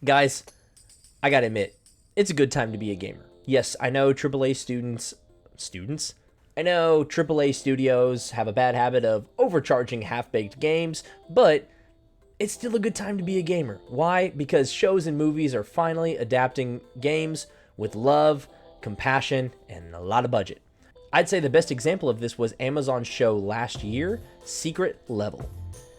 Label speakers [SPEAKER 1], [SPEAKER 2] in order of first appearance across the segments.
[SPEAKER 1] Guys, I gotta admit, it's a good time to be a gamer. Yes, I know AAA students? I know AAA studios have a bad habit of overcharging half-baked games, but it's still a good time to be a gamer. Why? Because shows and movies are finally adapting games with love, compassion, and a lot of budget. I'd say the best example of this was Amazon's show last year, Secret Level.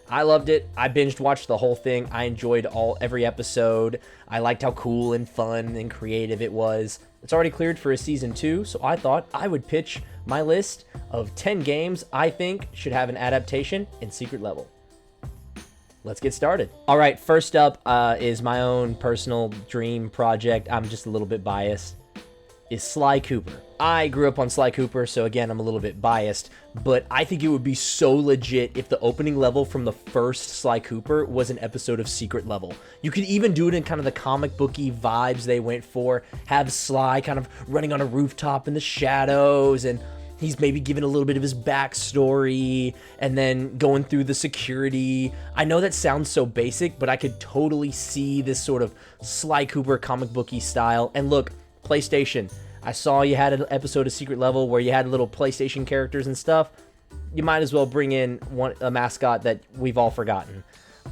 [SPEAKER 1] I loved it. I binged watched the whole thing. I enjoyed every episode. I liked how cool and fun and creative it was. It's already cleared for a season 2, so I thought I would pitch my list of 10 games I think should have an adaptation in Secret Level. Let's get started. All right, first up is my own personal dream project. I'm just a little bit biased. Is Sly Cooper. I grew up on Sly Cooper, so again, I'm a little bit biased, but I think it would be so legit if the opening level from the first Sly Cooper was an episode of Secret Level. You could even do it in kind of the comic booky vibes they went for, have Sly kind of running on a rooftop in the shadows, and he's maybe giving a little bit of his backstory, and then going through the security. I know that sounds so basic, but I could totally see this sort of Sly Cooper comic booky style. And look, PlayStation, I saw you had an episode of Secret Level where you had little PlayStation characters and stuff. You might as well bring in a mascot that we've all forgotten.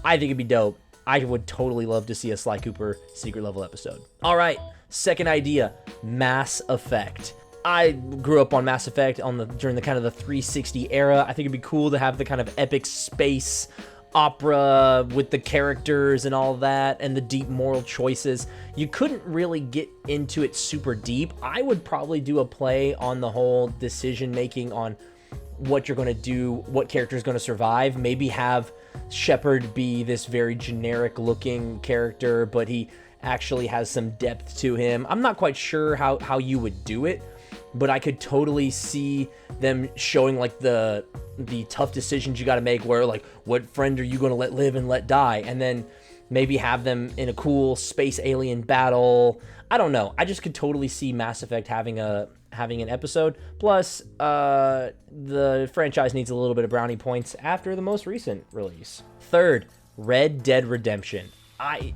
[SPEAKER 1] I think it'd be dope. I would totally love to see a Sly Cooper Secret Level episode. All right, second idea, Mass Effect. I grew up on Mass Effect during the kind of the 360 era. I think it'd be cool to have the kind of epic space opera with the characters and all that and the deep moral choices. You couldn't really get into it super deep. I would probably do a play on the whole decision making on what you're going to do, what character is going to survive. Maybe have Shepard be this very generic looking character, but he actually has some depth to him. I'm not quite sure how you would do it, but I could totally see them showing like the tough decisions you got to make, where like, what friend are you going to let live and let die? And then maybe have them in a cool space alien battle. I don't know. I just could totally see Mass Effect having an episode. Plus, the franchise needs a little bit of brownie points after the most recent release. Third, Red Dead Redemption.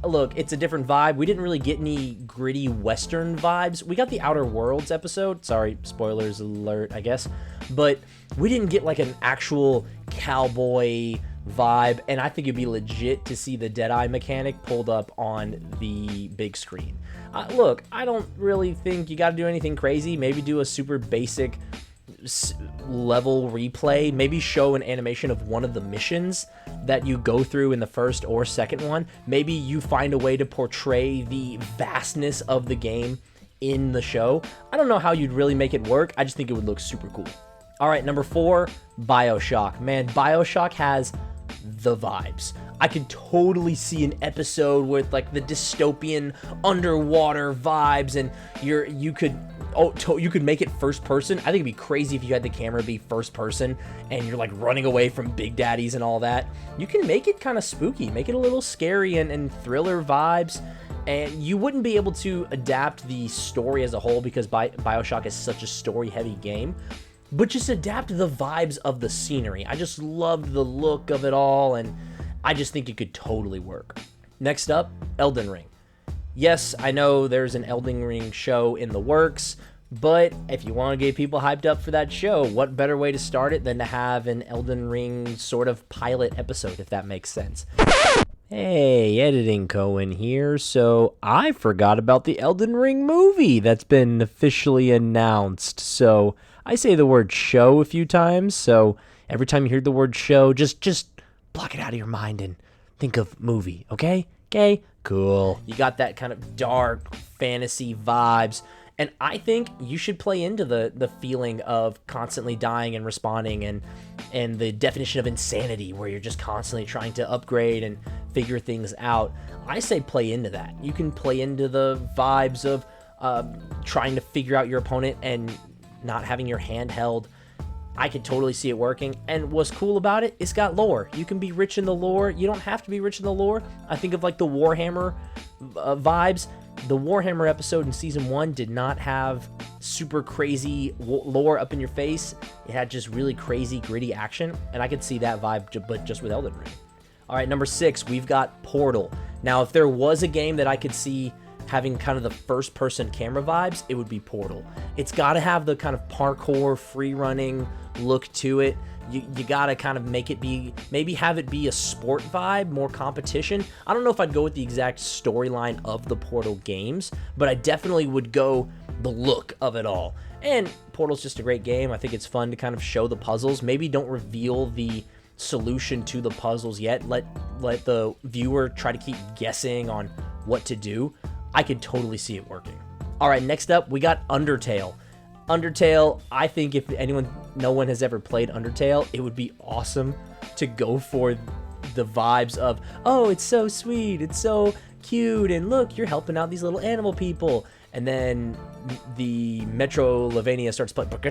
[SPEAKER 1] Look, it's a different vibe. We didn't really get any gritty Western vibes. We got the Outer Worlds episode. Sorry, spoilers alert, I guess. But we didn't get like an actual cowboy vibe. And I think it'd be legit to see the Deadeye mechanic pulled up on the big screen. Look, I don't really think you got to do anything crazy. Maybe do a super basic level replay, maybe show an animation of one of the missions that you go through in the first or second one. Maybe you find a way to portray the vastness of the game in the show. I don't know how you'd really make it work. I just think it would look super cool. All right, number 4, BioShock. Man, BioShock has the vibes. I could totally see an episode with like the dystopian underwater vibes, and you could make it first person. I think it'd be crazy if you had the camera be first person and you're like running away from big daddies and all that. You can make it kind of spooky, make it a little scary and thriller vibes. And you wouldn't be able to adapt the story as a whole because BioShock is such a story heavy game, but just adapt the vibes of the scenery. I just loved the look of it all, and I just think it could totally work. Next up, Elden Ring. Yes, I know there's an Elden Ring show in the works, but if you want to get people hyped up for that show, what better way to start it than to have an Elden Ring sort of pilot episode, if that makes sense. Hey, editing Cohen here. So I forgot about the Elden Ring movie that's been officially announced. So I say the word show a few times, so every time you hear the word show, just block it out of your mind and think of movie, okay? Okay? Cool. You got that kind of dark fantasy vibes, and I think you should play into the feeling of constantly dying and respawning and the definition of insanity where you're just constantly trying to upgrade and figure things out. I say play into that. You can play into the vibes of trying to figure out your opponent and not having your hand held. I could totally see it working. And what's cool about it, it's got lore. You can be rich in the lore. You don't have to be rich in the lore. I think of like the Warhammer vibes. The Warhammer episode in season 1 did not have super crazy lore up in your face. It had just really crazy, gritty action. And I could see that vibe, but just with Elden Ring. All right, number 6, we've got Portal. Now, if there was a game that I could see having kind of the first-person camera vibes, it would be Portal. It's got to have the kind of parkour, free-running look to it. You got to kind of make it be, maybe have it be a sport vibe, more competition. I don't know if I'd go with the exact storyline of the Portal games, but I definitely would go the look of it all. And Portal's just a great game. I think it's fun to kind of show the puzzles. Maybe don't reveal the solution to the puzzles yet. Let the viewer try to keep guessing on what to do. I could totally see it working. All right, next up, we got Undertale. Undertale, I think if no one has ever played Undertale, it would be awesome to go for the vibes of, oh, it's so sweet, it's so cute, and look, you're helping out these little animal people. And then the Metroidvania starts playing, it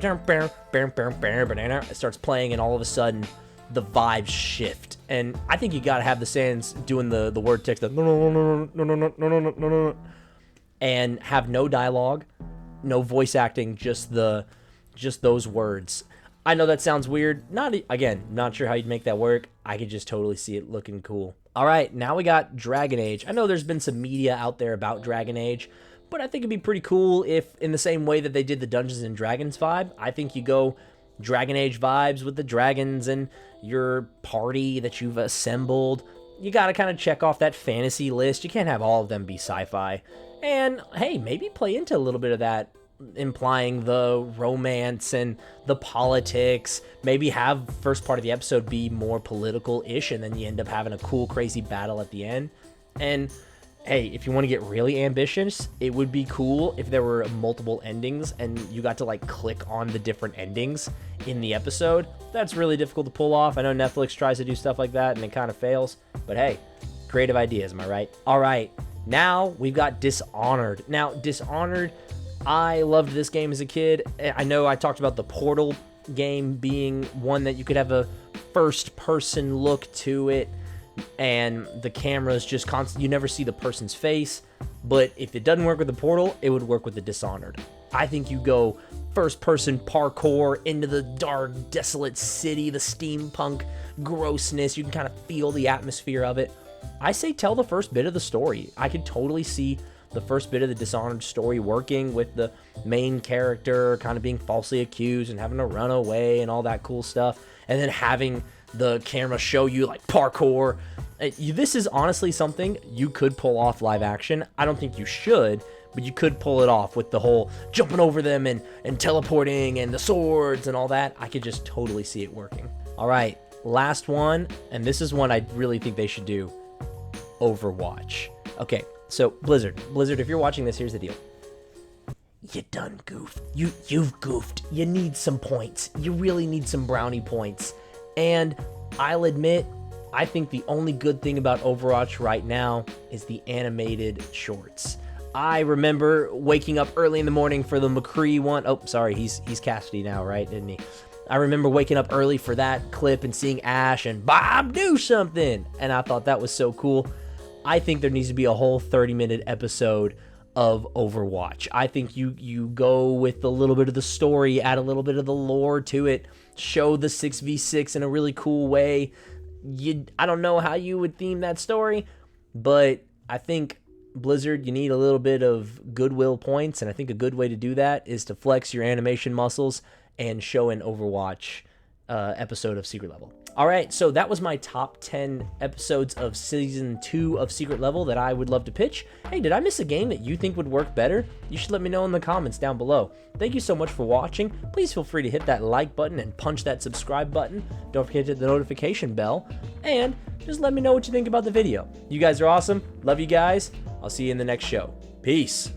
[SPEAKER 1] starts playing, and all of a sudden, the vibes shift. And I think you gotta have the Sans doing the word text, and have no dialogue, no voice acting, just those words. I know that sounds weird. Not sure how you'd make that work. I could just totally see it looking cool. All right, now we got Dragon Age. I know there's been some media out there about Dragon Age, but I think it'd be pretty cool if, in the same way that they did the Dungeons and Dragons vibe, I think you go Dragon Age vibes with the dragons and your party that you've assembled. You got to kind of check off that fantasy list. You can't have all of them be sci-fi. And hey, maybe play into a little bit of that, implying the romance and the politics. Maybe have first part of the episode be more political-ish, and then you end up having a cool, crazy battle at the end. And hey, if you want to get really ambitious, it would be cool if there were multiple endings and you got to like click on the different endings in the episode. That's really difficult to pull off. I know Netflix tries to do stuff like that and it kind of fails, but hey, creative ideas, am I right? All right, now we've got Dishonored. Now, Dishonored, I loved this game as a kid. I know I talked about the Portal game being one that you could have a first-person look to it, and the camera's just constant. You never see the person's face, but if it doesn't work with the Portal, it would work with the Dishonored. I think you go first-person parkour into the dark, desolate city, the steampunk grossness. You can kind of feel the atmosphere of it. I say tell the first bit of the story. I could totally see the first bit of the Dishonored story working with the main character kind of being falsely accused and having to run away and all that cool stuff, and then having the camera show you like parkour. This is honestly something you could pull off live action. I don't think you should, but you could pull it off with the whole jumping over them and teleporting and the swords and all that. I could just totally see it working. All right, last one, and this is one I really think they should do. Overwatch. Okay, so Blizzard, if you're watching this, here's the deal. You done goofed. You've goofed. You need some points. You really need some brownie points. And I'll admit, I think the only good thing about Overwatch right now is the animated shorts. I remember waking up early in the morning for the Lacry one. Oh, sorry, he's Cassidy now, right? Didn't he? I remember waking up early for that clip and seeing Ash and Bob do something. And I thought that was so cool. I think there needs to be a whole 30-minute episode of Overwatch. I think you go with a little bit of the story, add a little bit of the lore to it, show the 6v6 in a really cool way. I don't know how you would theme that story, but I think Blizzard, you need a little bit of goodwill points, and I think a good way to do that is to flex your animation muscles and show an Overwatch episode of Secret Level. All right, so that was my top 10 episodes of Season 2 of Secret Level that I would love to pitch. Hey, did I miss a game that you think would work better? You should let me know in the comments down below. Thank you so much for watching. Please feel free to hit that like button and punch that subscribe button. Don't forget to hit the notification bell. And just let me know what you think about the video. You guys are awesome. Love you guys. I'll see you in the next show. Peace.